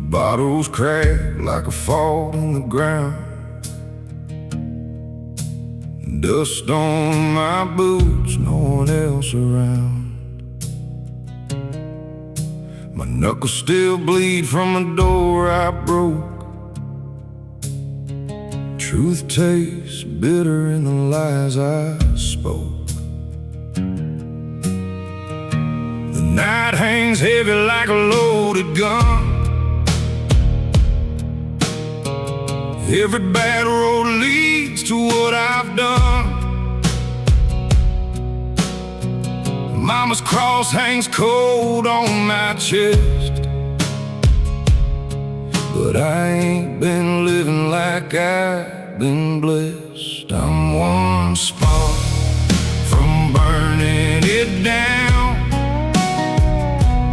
Bottles crack like a fault in the ground. Dust on my boots, no one else around. My knuckles still bleed from a door I broke. Truth tastes bitter in the lies I spoke. The night hangs heavy like a loaded gun. Every bad road leads to what I've done. Mama's cross hangs cold on my chest, but I ain't been living like I've been blessed. I'm one spark from burning it down,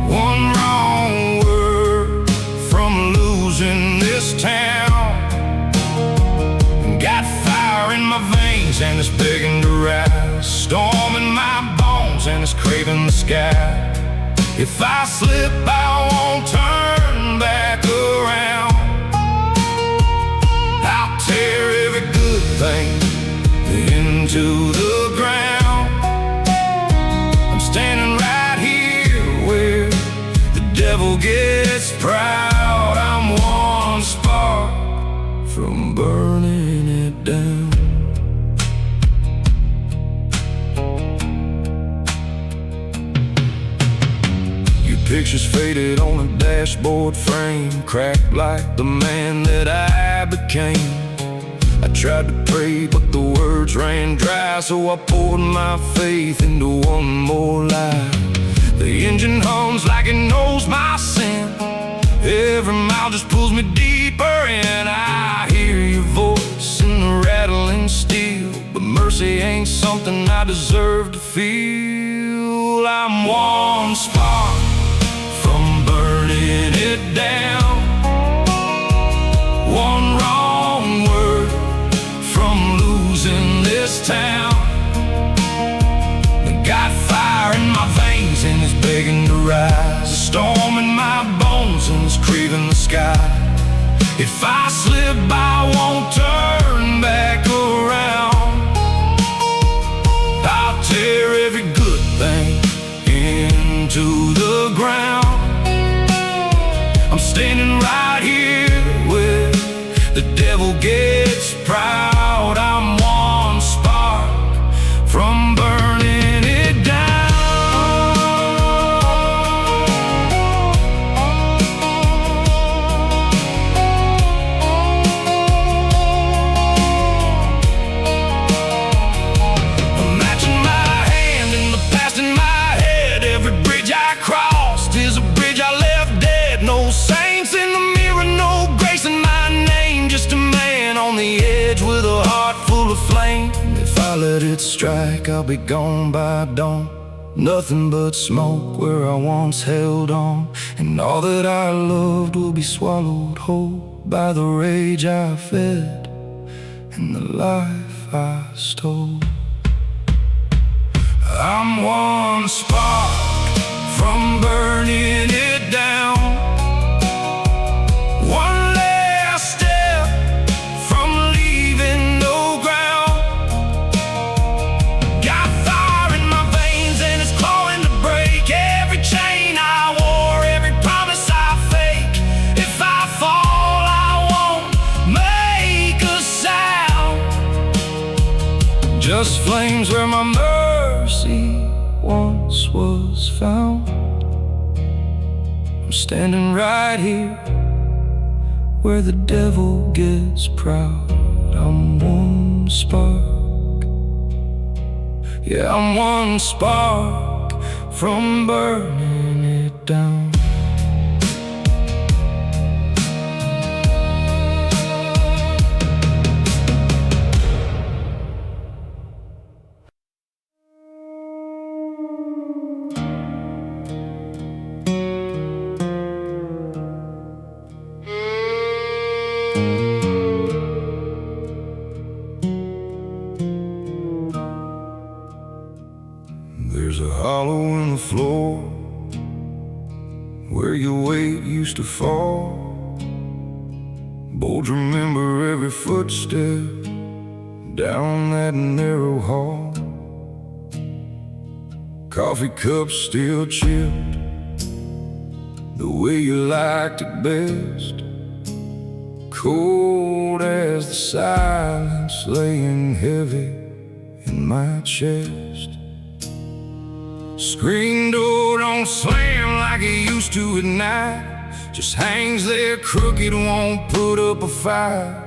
one wrong word from losing this town. Got fire in my veins and it's begging to rise, storm in my bones and it's craving the sky. If I slip, I won't turn back around. I'll tear every good thing into the ground. I'm standing right here where the devil gets proud. I'm one spark from burning it down. Your picture's faded on a dashboard frame, cracked like the man that I became. I tried to pray, but the words ran dry, so I poured my faith into one more lie. The engine hums like it knows my sin. Every mile just pulls me deeper in. I hear your voice in the rattling steel, but mercy ain't something I deserve to feel. I'm one spark from burning it down, one wrong word from losing this town. Got fire in my veins and it's begging to rise, a storm in my bones and it's craving the sky. If I slip, I won't turn back around. I'll tear every good thing into the ground. I'm standing right here where the devil gets proud. I'm one spark from burning it down. Imagine my hand in the past in my head. Every bridge I crossed is a bridge I left dead. No saints in the mirror, no grace in my name. Just a man on the edge with a heart full of flame. If I let it strike, I'll be gone by dawn. Nothing but smoke where I once held on, and all that I loved will be swallowed whole by the rage I fed and the life I stole. I'm one spark from burning it down, one last step from leaving no ground. Got fire in my veins and it's clawing to break every chain I wore, every promise I fake. If I fall, I won't make a sound. Just flames where my mercy once was found. I'm standing right here where the devil gets proud. I'm one spark, yeah, I'm one spark from burning it down. There's a hollow in the floor where your weight used to fall. Bold, remember every footstep down that narrow hall. Coffee cups still chipped the way you liked it best. Cold as the silence laying heavy in my chest. Screen door don't slam like it used to at night. Just hangs there crooked, won't put up a fight.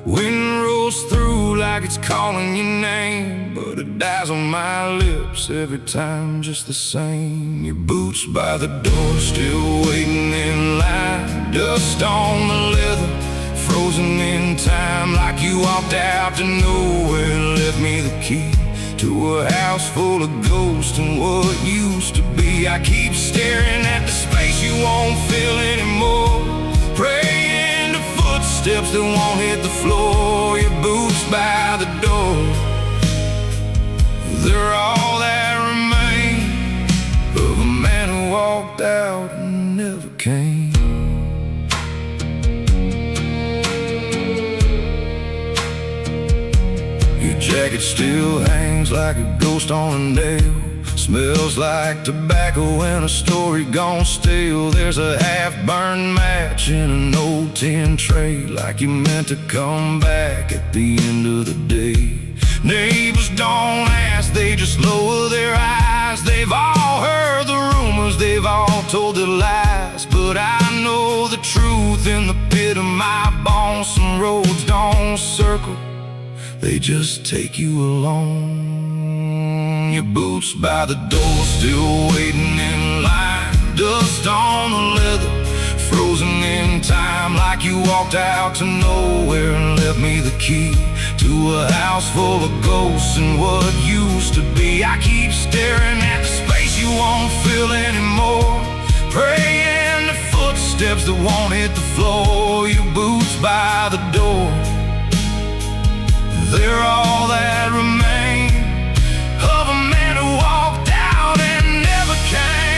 Wind rolls through like it's calling your name, but it dies on my lips every time just the same. Your boots by the door, still waiting in line. Dust on the leather, frozen in time, like you walked out to nowhere. Left me the key to a house full of ghosts and what used to be. I keep staring at the space you won't fill anymore, praying to footsteps that won't hit the floor. Your boots by the door, they're all that remain of a man who walked out and never came. Your jacket still hangs like a ghost on a nail. Smells like tobacco and a story gone stale. There's a half-burned match in an old tin tray, like you meant to come back at the end of the day. Neighbors don't ask, they just lower their eyes. They've all heard the rumors, they've all told their lies, but I know the truth in the pit of my bones. Some roads don't circle, they just take you along. Your boots by the door, still waiting in line. Dust on the leather, frozen in time, like you walked out to nowhere and left me the key to a house full of ghosts and what used to be. I keep staring at the space you won't fill anymore, praying to footsteps that won't hit the floor. Your boots by the door, they're all that remain of a man who walked out and never came.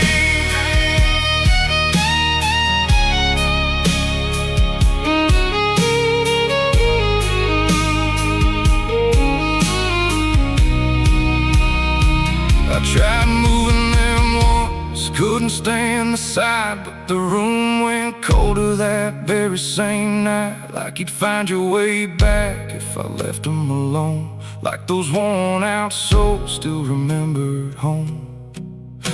I tried moving them once, couldn't stand the sight, but the room went colder that very same night. Like you'd find your way back if I left them alone, like those worn out souls still remembered home.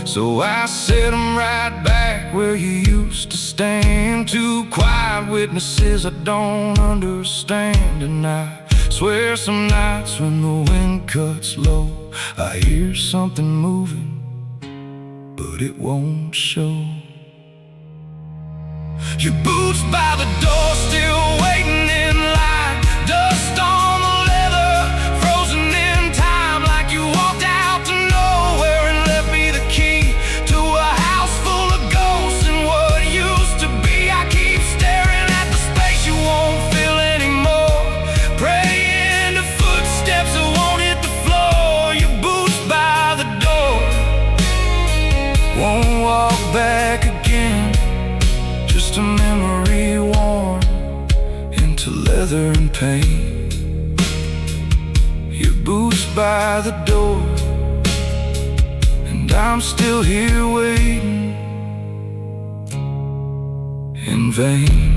So I set them right back where you used to stand. Two quiet witnesses I don't understand. And I swear some nights when the wind cuts low, I hear something moving, but it won't show. Your boots by the door, still waiting in line. Dust on the leather, frozen in time, like you walked out to nowhere and left me the key to a house full of ghosts and what used to be. I keep staring at the space you won't fill anymore, praying to footsteps that won't hit the floor. Your boots by the door won't walk back again, just a memory worn into leather and pain. Your boots by the door, and I'm still here waiting in vain.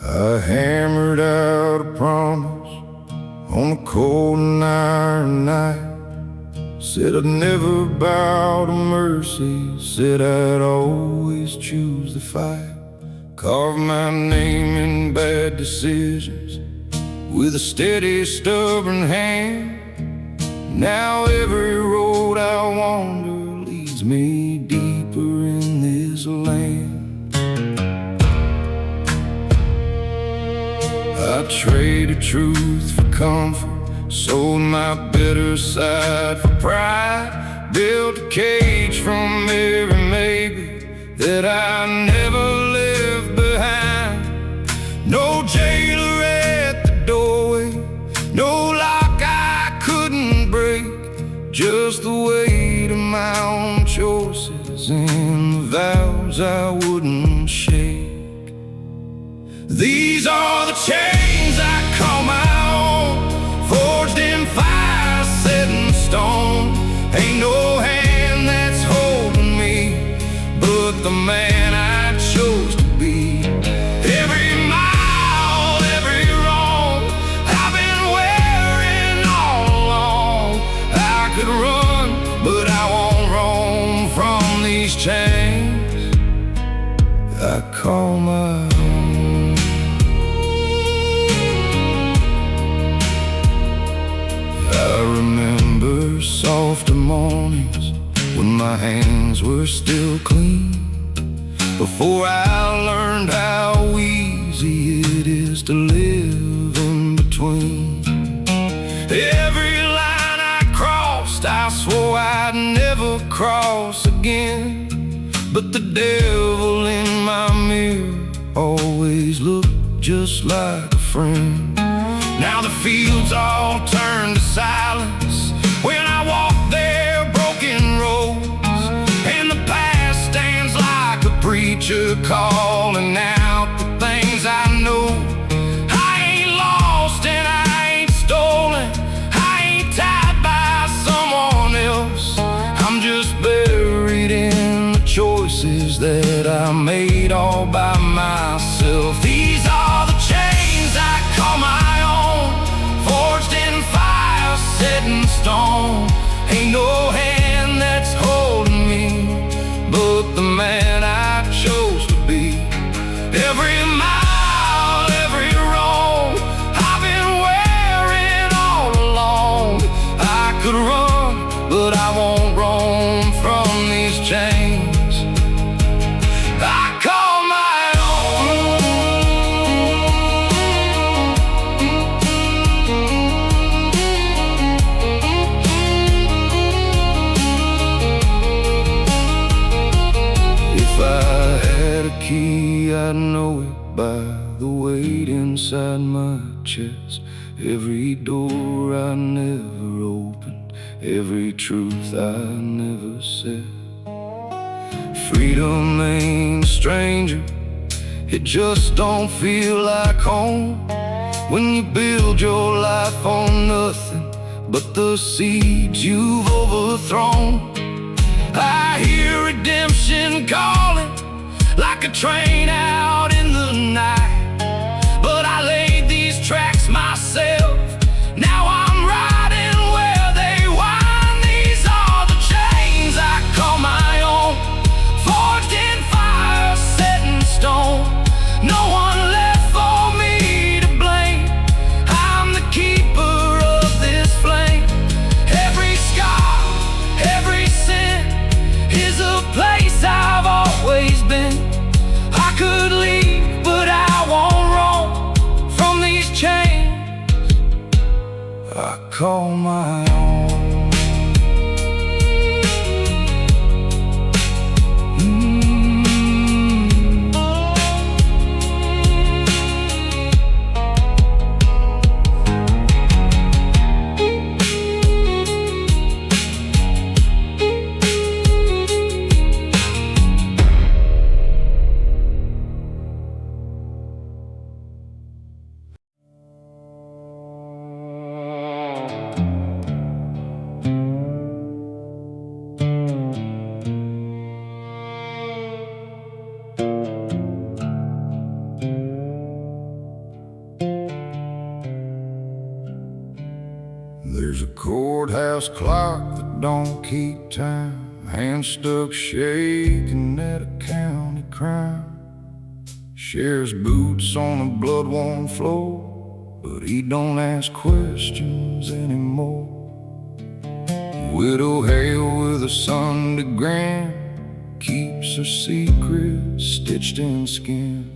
I hammered out a promise on a cold and iron night. Said I'd never bow to mercy, said I'd always choose the fight. Carved my name in bad decisions with a steady, stubborn hand. Now every road I wander leads me deeper in this land. I traded truth for comfort, sold my bitter side for pride, built a cage from every maybe that I never left behind. No jailer at the doorway, no lock I couldn't break, just the weight of my own choices and the vows I wouldn't shake. These are the chains I call my own, forged in fire, set in stone. Ain't no hand that's holding me but the man I chose to be. Every mile, every wrong I've been wearing all along. I could run, but I won't roam from these chains I call my own. I remember softer mornings when my hands were still clean, before I learned how easy it is to live in between. Every line I crossed, I swore I'd never cross again, but the devil in my mirror always looked just like a friend. Now the fields all turn to silence when I walk their broken roads, and the past stands like a preacher calling out the things I know. I ain't lost and I ain't stolen, I ain't tied by someone else. I'm just buried in the choices that I made all by myself. These are the chains I call my own, forged in fire, set in stone. Ain't no hand that's holding me but the man I chose to be. Every mile, every road I've been wearing all along. I could run, but I won't roam from these chains I call my own. If I had a key, I'd know it by the weight inside my chest. Every door I never opened, every truth I never said. Freedom ain't a stranger, it just don't feel like home when you build your life on nothing but the seeds you've overthrown. I hear redemption calling like a train out in the night, but I laid these tracks myself. Now I'm riding where they wind. These are the chains I call my own, forged in fire, set in stone. No one left for me to blame, I'm the keeper of this flame. Every scar, every sin is a place I've always been. I could leave, but I won't roam from these chains I call my own. There's a courthouse clock that don't keep time, hand stuck shaking at a county crime. Sheriff's boots on a blood-worn floor, but he don't ask questions anymore. Widow Hale with a son to grin keeps her secret stitched in skin.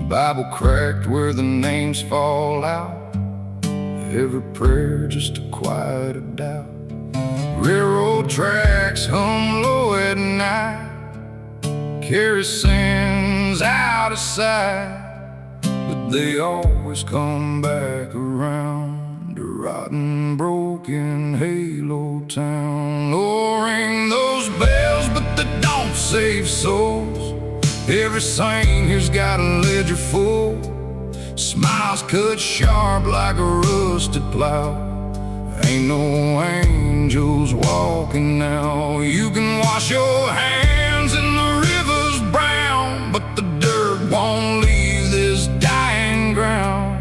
Bible cracked where the names fall out, every prayer just a quiet of doubt. Railroad tracks hum low at night, carry sins out of sight, but they always come back around to rotten, broken Halo Town. Oh, ring those bells, but they don't save souls. Every saint here's got a ledger full, smiles cut sharp like a rusted plow. Ain't no angels walking now. You can wash your hands in the river's brown, but the dirt won't leave this dying ground.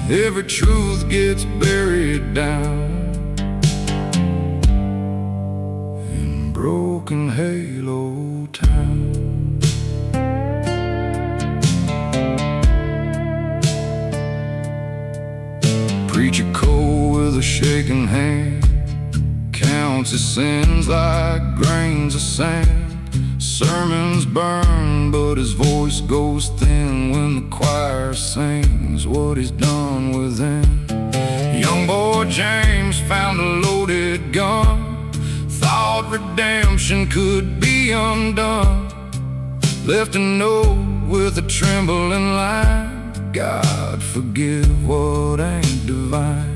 Every truth gets buried down in broken Halo Town. Preacher cold with a shaking hand, counts his sins like grains of sand. Sermons burn, but his voice goes thin when the choir sings what he's done within. Young boy James found a loaded gun, thought redemption could be undone. Left a note with a trembling line, God forgive what ain't divine.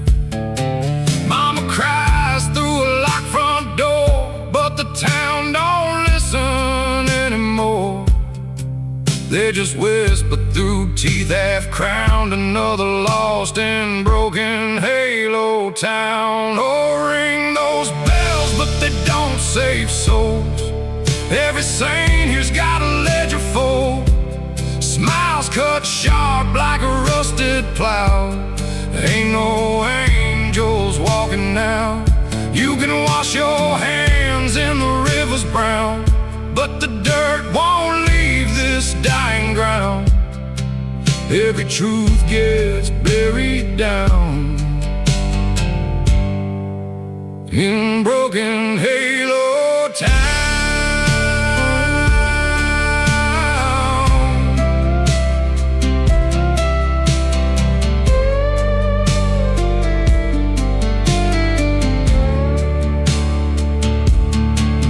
Mama cries through a locked front door, but the town don't listen anymore. They just whisper through teeth, half crowned, another lost in broken Halo Town. Oh, ring those bells, but they don't save souls. Every saint here's got a ledger full, smiles cut sharp like a rusted plow. Ain't no angels walking now. You can wash your hands in the river's brown, but the dirt won't leave this dying ground. Every truth gets buried down in broken Halo Town.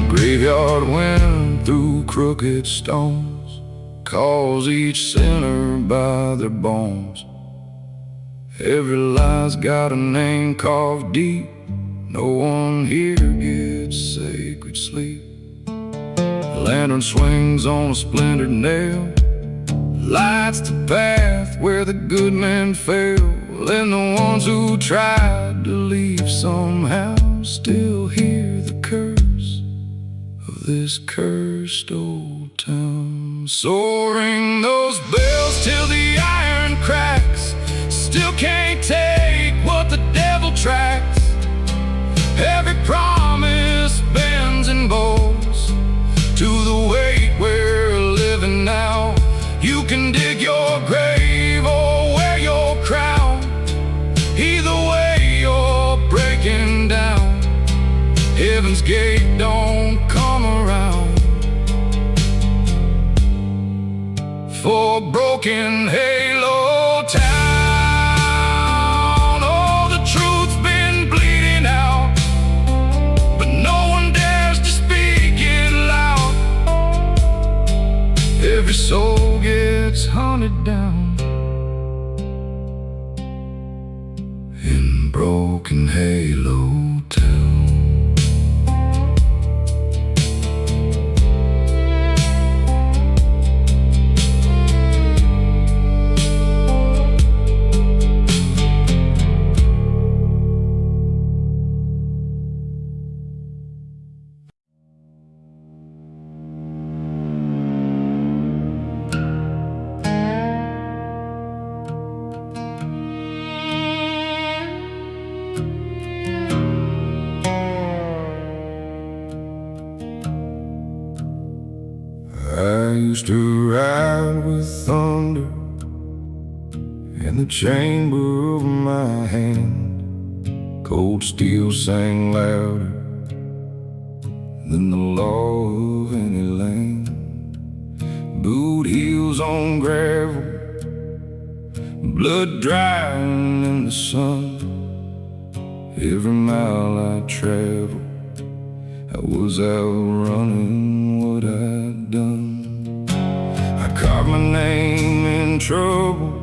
Graveyard wind through crooked stones calls each sinner by their bones. Every lie's got a name carved deep. No one here gets sacred sleep. A lantern swings on a splintered nail, lights the path where the good men fail. And the ones who tried to leave somehow still hear the curse of this cursed old town. So ring those bells till the iron cracks, still can't take what the devil tracks. Every promise bends and bows to the weight we're living now. You can dig your grave or wear your crown, either way you're breaking down. Heaven's gate don't come around for broken Halo Town. Oh, the truth's been bleeding out, but no one dares to speak it loud. Every soul gets hunted down in broken Halo Town. I used to ride with thunder in the chamber of my hand. Cold steel sang louder than the law of any land. Boot heels on gravel, blood drying in the sun. Every mile I traveled, I was out running what I'd done. I carved my name in trouble,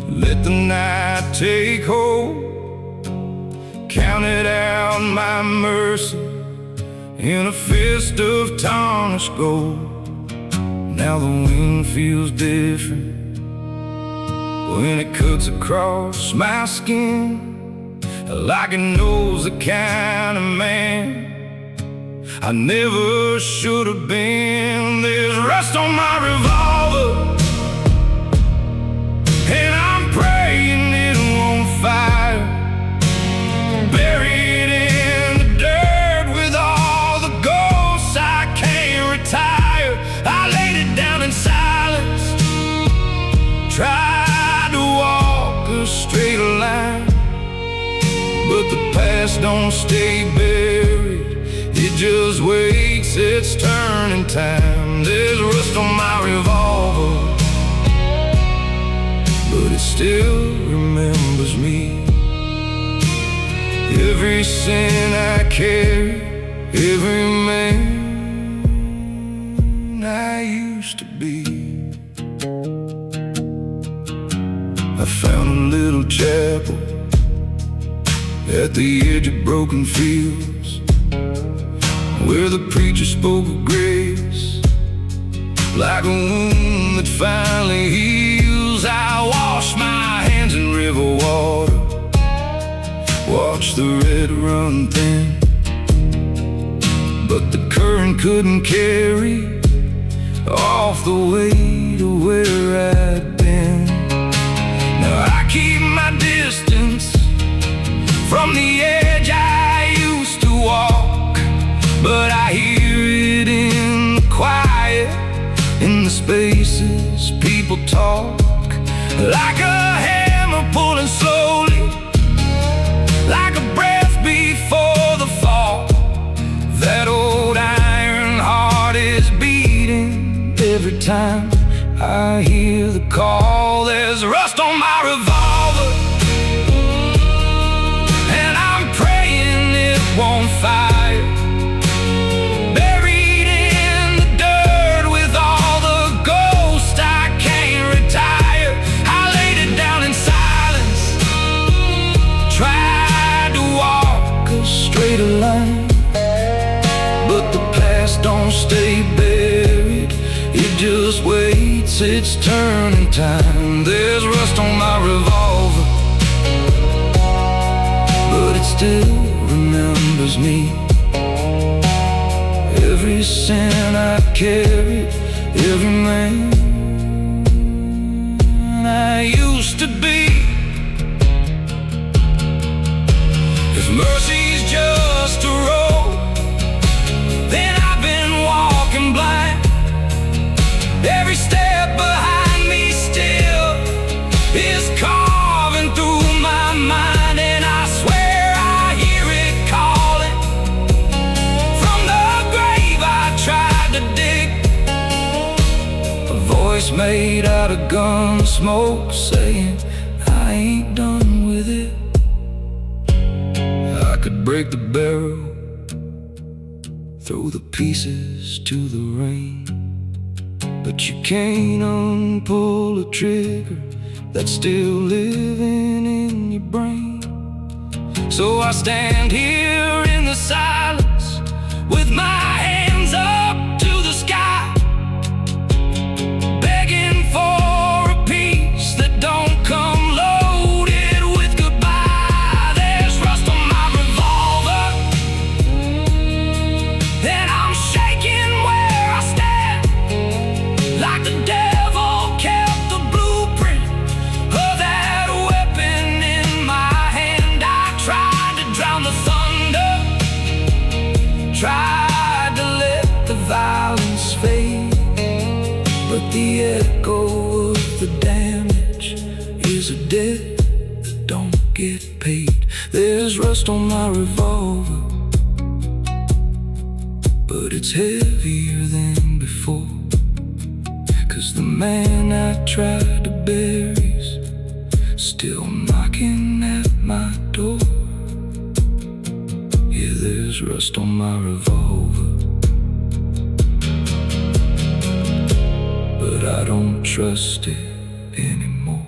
let the night take hold, counted out my mercy in a fist of tarnished gold. Now the wind feels different when it cuts across my skin, like it knows the kind of man I never should have been. There's rust on my revolver, and I'm praying it won't fire. Buried in the dirt with all the ghosts I can't retire. I laid it down in silence, tried to walk a straight line, but the past don't stay buried, it just waits its turn in time. There's rust on my revolver, but it still remembers me. Every sin I carry, every man I used to be. I found a little chapel at the edge of broken fields, where the preacher spoke of grace like a wound that finally heals. I wash my hands in river water, watch the red run thin, but the current couldn't carry off the way to where I'd been. Now I keep my distance from the edge I used to walk, but I hear it in the quiet, in the spaces people talk, like a hammer pulling slowly, like a breath before the fall. That old iron heart is beating every time I hear the call. There's rust on my revolver, and I'm praying it won't fire. Buried in the dirt with all the ghosts I can't retire. I laid it down in silence, tried to walk a straighter line, but the past don't stay buried, it just waits its turn in time. There's rust on my revolver, but it still remembers me. Every sin I carried, every man I used to be. If mercy's just a road, then I've been walking blind. Every step behind me still is carving through my mind, and I swear I hear it calling from the grave I tried to dig. A voice made out of gun smoke saying I ain't done with it. I could break the barrel, throw the pieces to the rain, but you can't unpull a trigger that's still living in your brain. So I stand here in the silence with my hands up to the sky, begging for a peace that don't come loaded with goodbye. There's rust on my revolver, and I'm shaking where I stand, like the devil kept the blueprint of that weapon in my hand. I tried to drown the thunder, tried to let the violence fade, but the echo of the damage is a debt that don't get paid. There's rust on my revolver, but it's heavier than before, 'cause the man I tried to bury's still knocking at my door. Yeah, there's rust on my revolver, but I don't trust it anymore.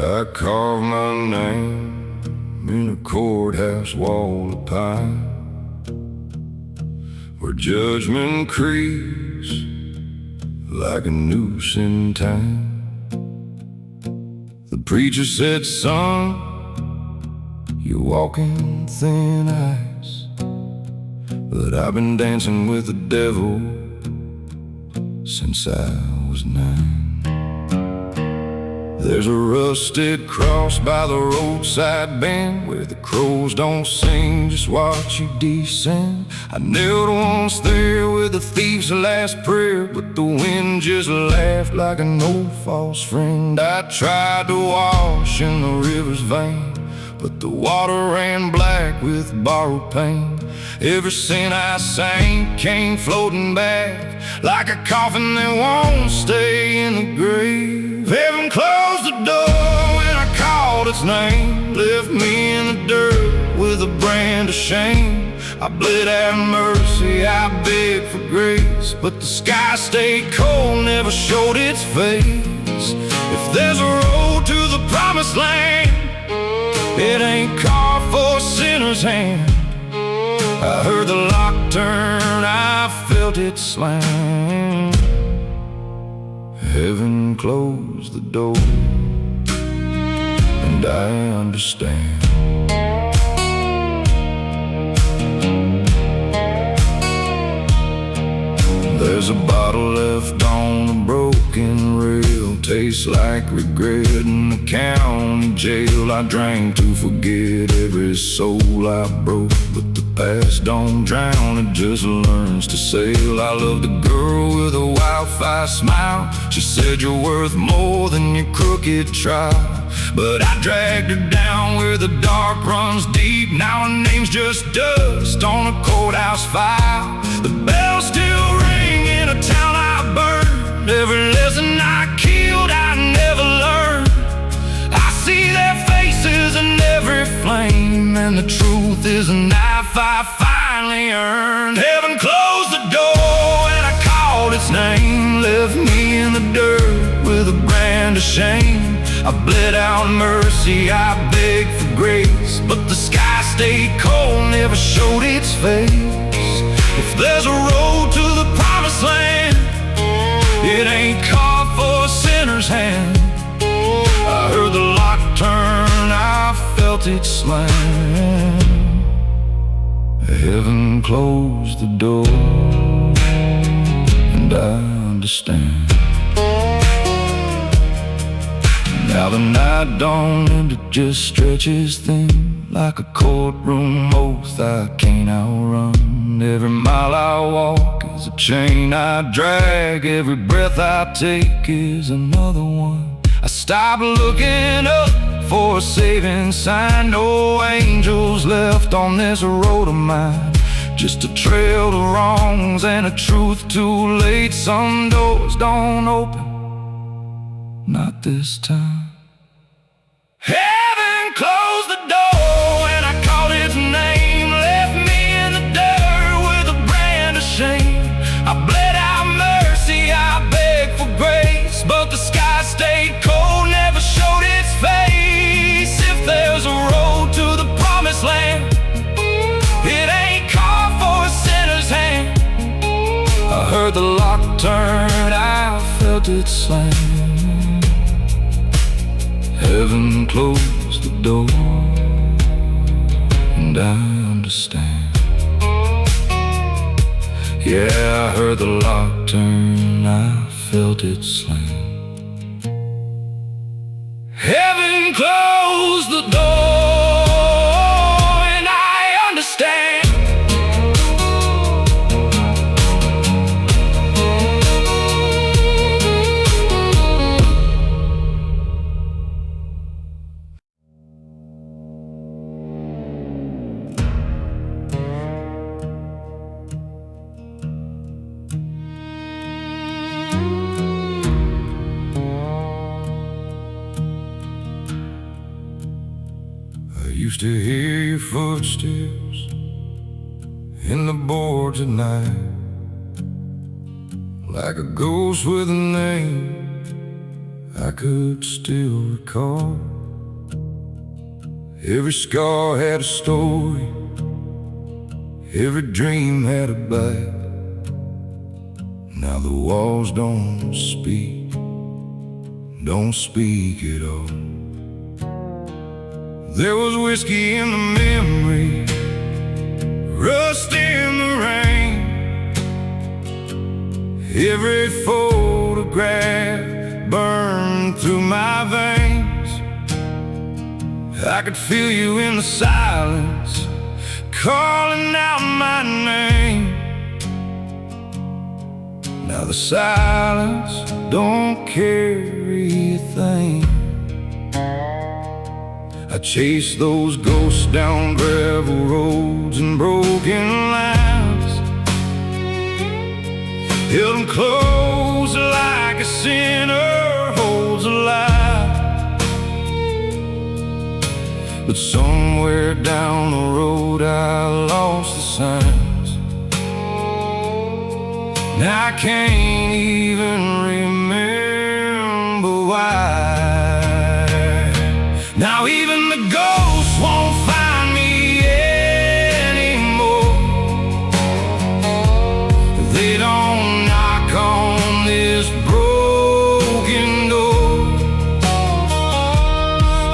I carved my name in a courthouse wall of pine, where judgment creeps like a noose in time. The preacher said, son, you're walking thin ice, but I've been dancing with the devil since I was 9. There's a rusted cross by the roadside bend, where the crows don't sing, just watch you descend. I knelt once there with a thief's last prayer, but the wind just laughed like an old false friend. I tried to wash in the river's vein, but the water ran black with borrowed pain. Every sin I sang came floating back like a coffin that won't stay in the grave. Heaven closed the door when I called its name, left me in the dirt with a brand of shame. I bled out mercy, I begged for grace, but the sky stayed cold, never showed its face. If there's a road to the promised land, it ain't carved for a sinner's hand. I heard the lock turn, I felt it slam. Heaven closed the door, and I understand. There's a bottle left on a broken rail, tastes like regret in the county jail. I drank to forget every soul I broke, but the past don't drown, it just learns to sail. I loved a girl with a wildfire smile. She said you're worth more than your crooked trial, but I dragged her down where the dark runs deep. Now her name's just dust on a courthouse file. The bells still ring in a town I burned. Every lesson I killed I never learned. I see their faces in every flame, and the truth is a knife I finally earned. Heaven closed the door and I called its name, left me in the dirt with a brand of shame. I bled out mercy, I begged for grace, but the sky stayed cold, never showed its face. If there's a road to the promised land, it ain't carved for a sinner's hand. I heard the lock turn, I felt it slam. Heaven closed the door, and I understand. Now the night dawned and it just stretches thin, like a courtroom oath I can't outrun. Every mile I walk is a chain I drag, every breath I take is another one. I stopped looking up for a saving sign. No angels left on this road of mine, just a trail to wrongs and a truth too late. Some doors don't open, not this time. Heaven closed the door and I called its name, left me in the dirt with a brand of shame. I bled out mercy, I begged for grace, but the sky stayed cold, never showed its face. If there's a road to the promised land, it ain't carved for a sinner's hand. I heard the lock turn, I felt it slam. Heaven closed the door, and I understand. Yeah, I heard the lock turn, I felt it slam. Heaven closed the door. used to hear your footsteps in the boards at night, like a ghost with a name I could still recall. Every scar had a story, every dream had a bite. Now the walls don't speak at all. There was whiskey in the memory, rust in the rain. Every photograph burned through my veins. I could feel you in the silence, calling out my name. Now the silence don't carry a thing. I chased those ghosts down gravel roads and broken lines, held them close like a sinner holds a lie. But somewhere down the road I lost the signs. Now I can't even remember why. Now even the ghosts won't find me anymore. They don't knock on this broken door.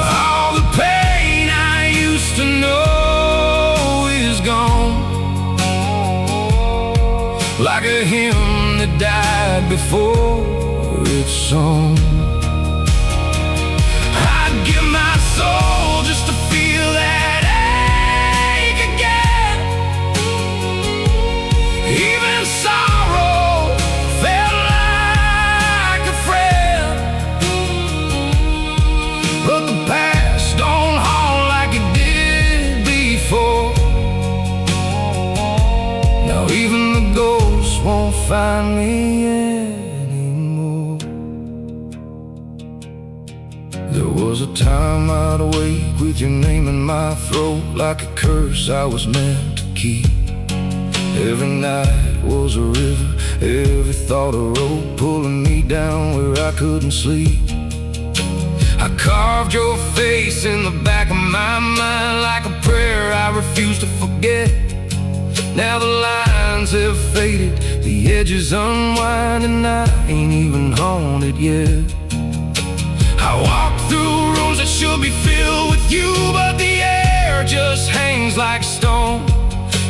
All the pain I used to know is gone, like a hymn that died before it's sung. I'd give my soul just to feel that ache again. Even sorrow felt like a friend. But the past don't haunt like it did before. Now even the ghosts won't find me anymore. There was a time I'd awake with your name in my throat, like a curse I was meant to keep. Every night was a river, every thought a rope pulling me down where I couldn't sleep. I carved your face in the back of my mind like a prayer I refuse to forget. Now the lines have faded, the edges unwind, and I ain't even haunted yet. I walk through rooms that should be filled with you, but the air just hangs like stone.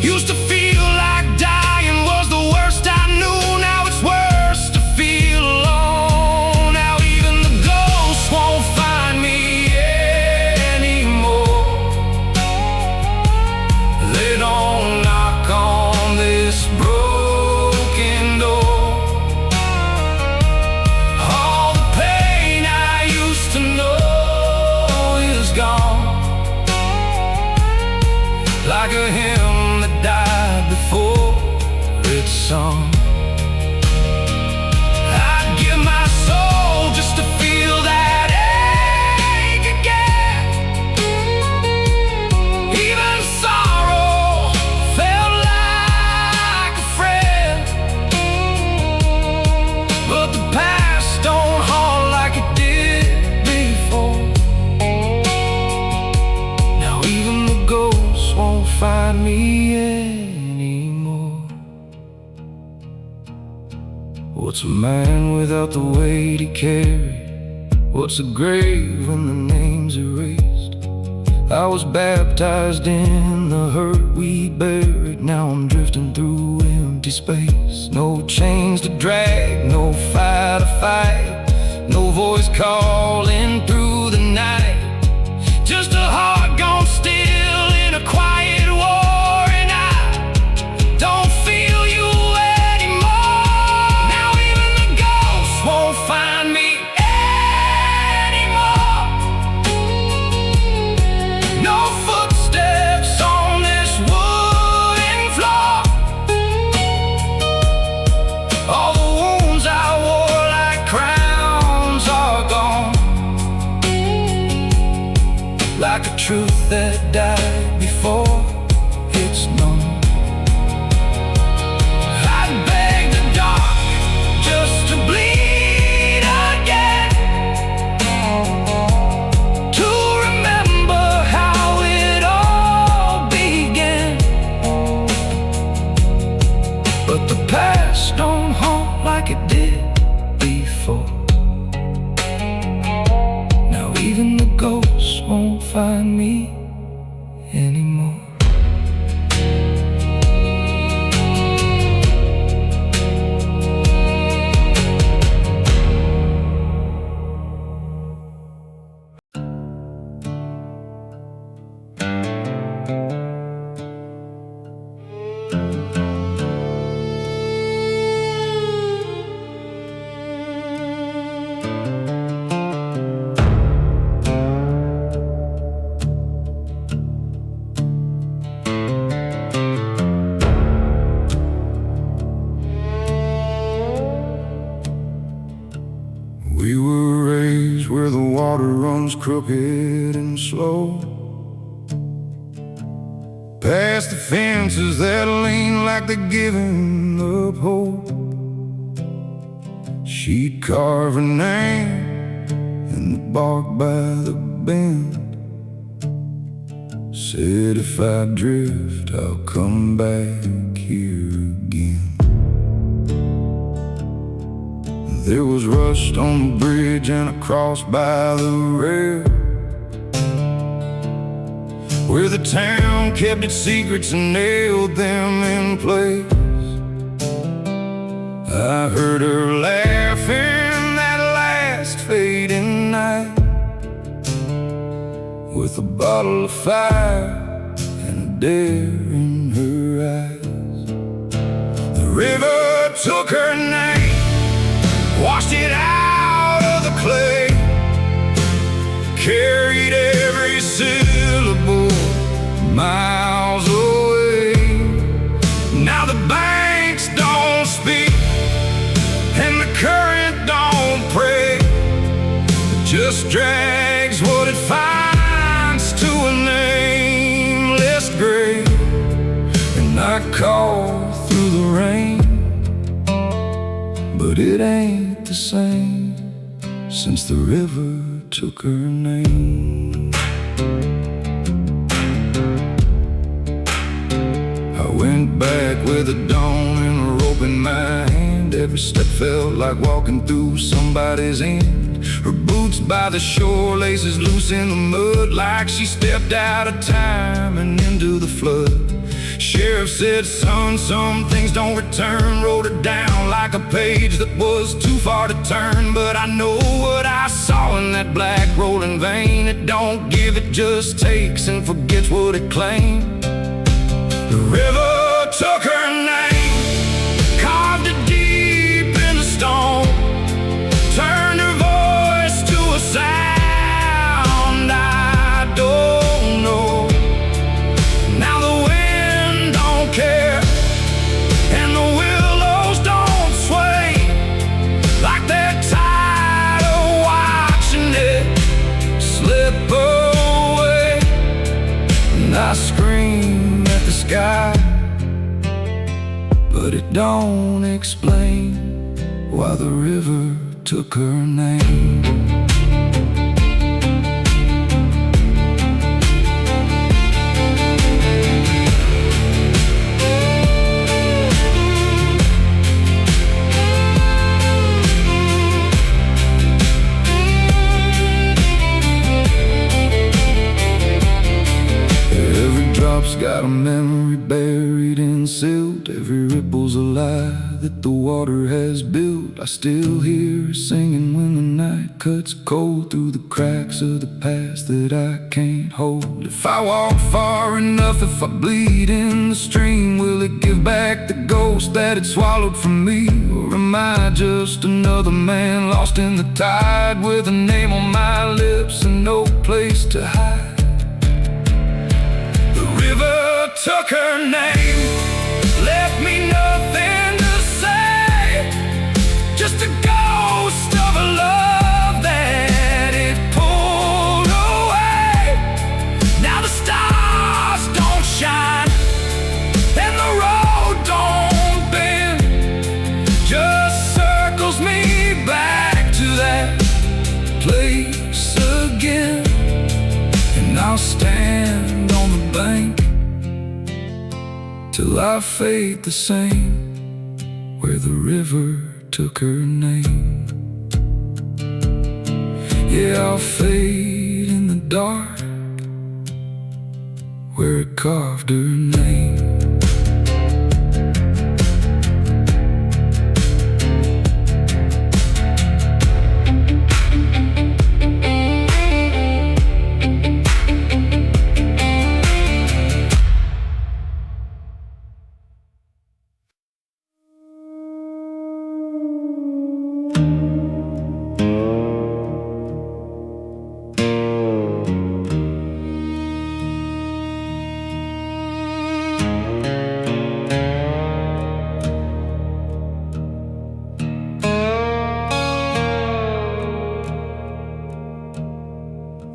Used to feel like dying was the worst I knew. Now it's worse to feel alone. Now even the ghosts won't find me anymore. They don't knock on this broken door. All the pain I used to know is gone, like a hymn that died before it's sung. I'd give my soul just to feel that ache again. Even sorrow felt like a friend. But the past don't haunt like it did before. Now even the ghosts won't find me anymore. What's a man without the weight he carried? What's a grave when the name's erased? I was baptized in the hurt we buried. Now I'm drifting through empty space. No chains to drag, no fire to fight, no voice calling through the night. Just a heart gone still in a quiet war, and I don't feel you anymore. Now even the ghosts won't find me anymore. No footsteps on this wooden floor. All the wounds I wore like crowns are gone. like a truth that died before it's known. I'd beg the dark just to bleed again, to remember how it all began. But the past don't haunt like it did before. Now even the ghosts won't find me anymore. We were raised where the water runs crooked and slow, past the fences that lean like they're giving up hope. She'd carve her name in the bark by the bend, said if I drift I'll come back here again. There was rust on the bridge and a cross by the rail, where the town kept its secrets and nailed them in place. I heard her laughing that last fading night, with a bottle of fire and a dare in her eyes. The river took her name, washed it out of the clay, carried every syllable miles away. Now the banks don't speak and the current don't pray, it just drags what it finds to a nameless grave. And I call through the rain, but it ain't the same since the river took her name. I went back with the dawn and a rope in my hand. Every step felt like walking through somebody's end. Her boots by the shore, laces loose in the mud, like she stepped out of time and into the flood. Sheriff said, son, some things don't return. Wrote it down like a page that was too far to turn. But I know what I saw in that black rolling vein. It don't give, it just takes and forgets what it claimed. The river took her name, carved it deep in the stone, turned her voice to a sound I don't know. Now the wind don't care and the willows don't sway, like they're tired of watching it slip away. And I scream at the sky, but it don't explain why the river took her name. Every drop's got a memory buried in silt. Every ripple's a lie that the water has built. I still hear her singing when the night cuts cold through the cracks of the past that I can't hold. If I walk far enough, if I bleed in the stream, will it give back the ghost that it swallowed from me? Or am I just another man lost in the tide, with a name on my lips and no place to hide? The river took her name, left me nothing to say, just a ghost of a love that it pulled away. till I fade the same, where the river took her name. Yeah, I'll fade in the dark, where it carved her name.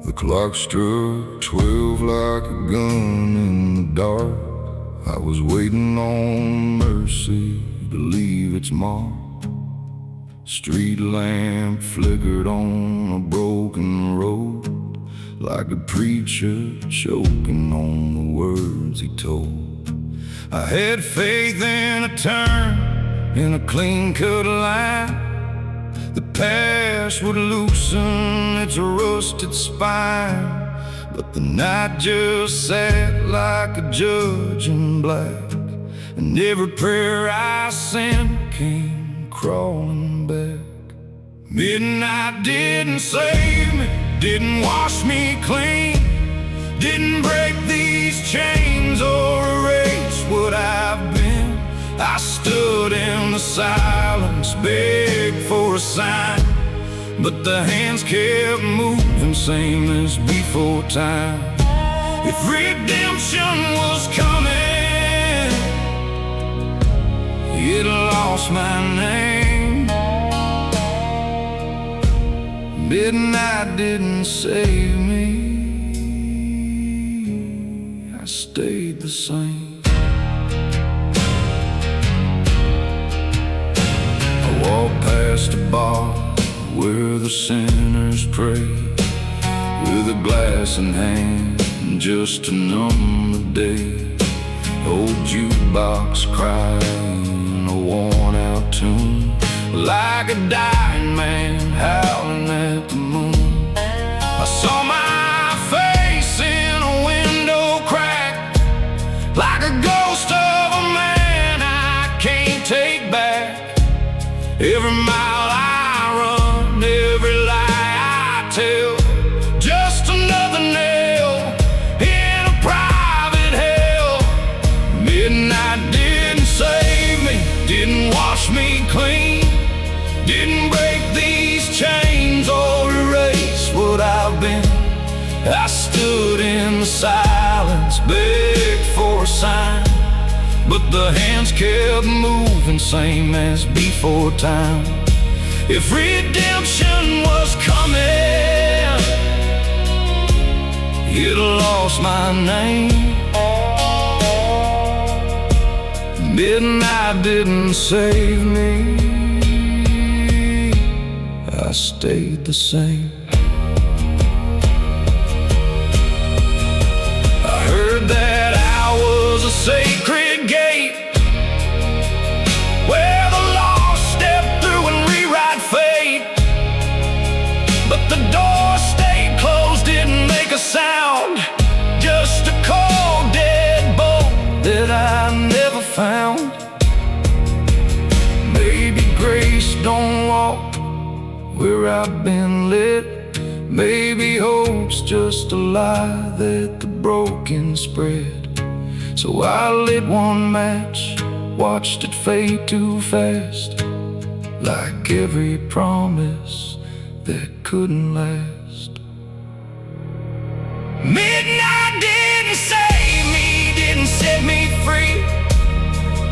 The clock struck 12 like a gun in the dark. I was waiting on mercy to leave its mark. Street lamp flickered on a broken road, like a preacher choking on the words he told. I had faith in a turn, in a clean-cut line. The past would loosen its rusted spine, but the night just sat like a judge in black, and every prayer I sent came crawling back. Midnight didn't save me, didn't wash me clean, didn't break these chains or erase what I've been. I stood in the silence, begged for a sign, but the hands kept moving, same as before time. If redemption was coming, it lost my name. Midnight didn't save me, I stayed the same. Walk past a bar where the sinners pray, with a glass in hand just to numb the day. Old jukebox crying a worn-out tune, like a dying man howling at the moon. I saw my face in a window crack, like a ghost of a man I can't take back. Every mile I run, every lie I tell, just another nail in a private hell. Midnight didn't save me, didn't wash me clean, didn't break these chains or erase what I've been. I stood in the silence, begged for a sign, but the hands kept moving, same as before time. If redemption was coming, it lost my name. Midnight didn't save me, I stayed the same. I heard that I was a sacred gate, where the lost step through and rewrite fate. But the door stayed closed, didn't make a sound, just a cold dead bolt that I never found. Maybe grace don't walk where I've been lit, maybe hope's just a lie that the broken spread. So I lit one match, watched it fade too fast, like every promise that couldn't last. Midnight didn't save me, didn't set me free,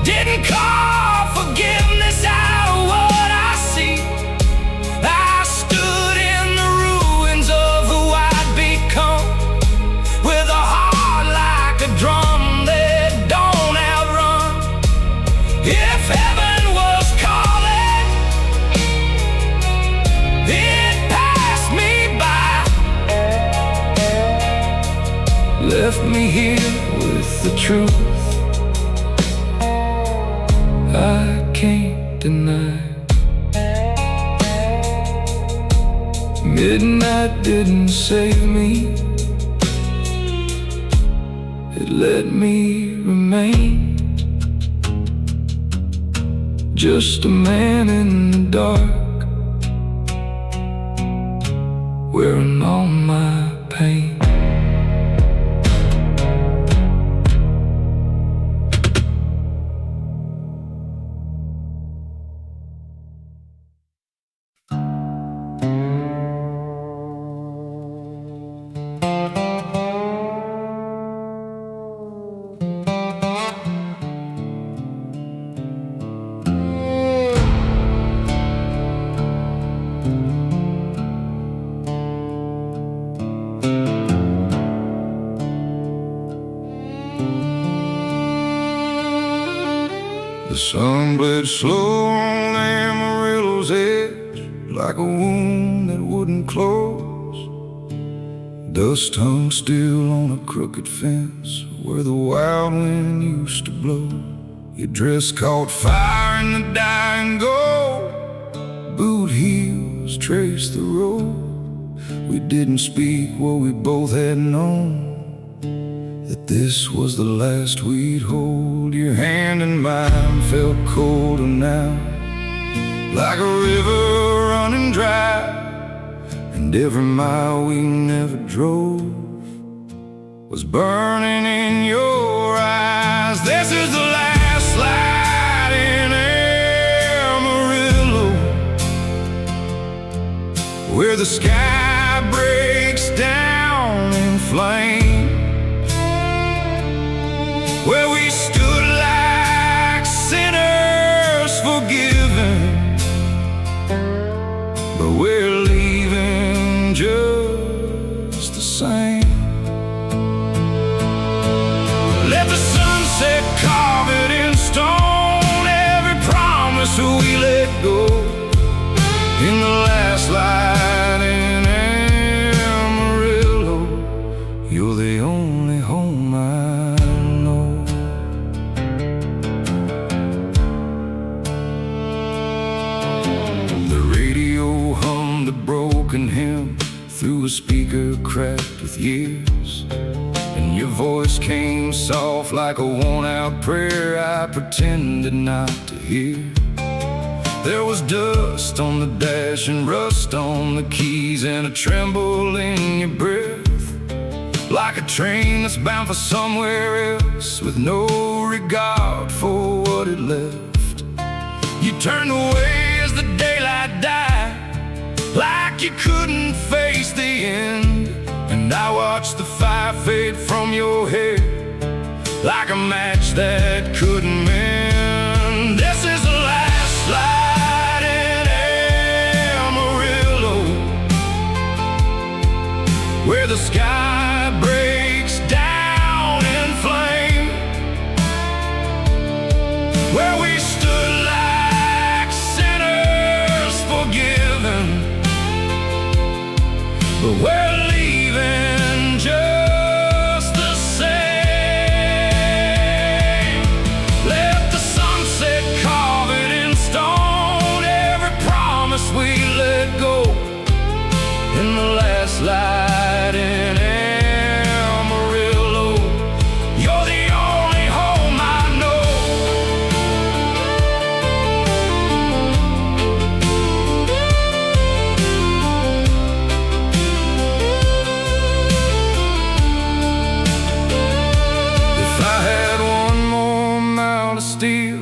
didn't call forgiveness out of what I see. I stood in the ruins of who I'd become, with a heart like a drum that don't outrun. If heaven was calling, it passed me by, left me here with the truth I can't deny. Midnight didn't save me, it let me remain just a man in the dark, wearing all my pain. The sun bled slow on Amarillo's edge, like a wound that wouldn't close. Dust hung still on a crooked fence where the wild wind used to blow. Your dress caught fire in the dying gold, boot heels traced the road. We didn't speak what we both had known, that this was the last we'd hold. Your hand in mine felt colder now, like a river running dry, and every mile we never drove was burning in your eyes. This is the last light in Amarillo, where the sky breaks down in flame, where we stood like sinners forgiven, but we're leaving just the same. Let the sunset carve it in stone, every promise we let go. In the last light in Amarillo, you're the only home I know. The radio hummed a broken hymn through a speaker cracked with years, and your voice came soft like a worn-out prayer I pretended not to hear. There was dust on the dash and rust on the keys and a tremble in your breath, like a train that's bound for somewhere else with no regard for what it left. You turned away as the daylight died, like you couldn't face the end, and I watched the fire fade from your head like a match that couldn't mend. This is the last light in Amarillo, where the sky breaks down in flame, where we stood like sinners forgiven, but we're leaving just the same. Let the sunset carve it in stone, every promise we let go. In the last light in Amarillo, you're the only home I know. If I had one more mile to steal,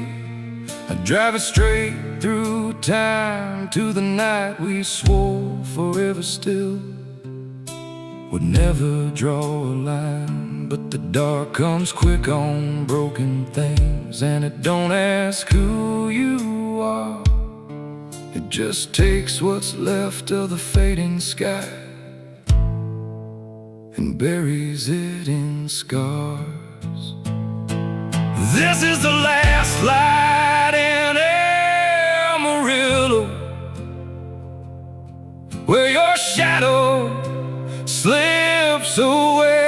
I'd drive it straight through time to the night we swore forever still would never draw a line. But the dark comes quick on broken things, and it don't ask who you are. It just takes what's left of the fading sky and buries it in scars. This is the last light in Amarillo, where your shadow slips away.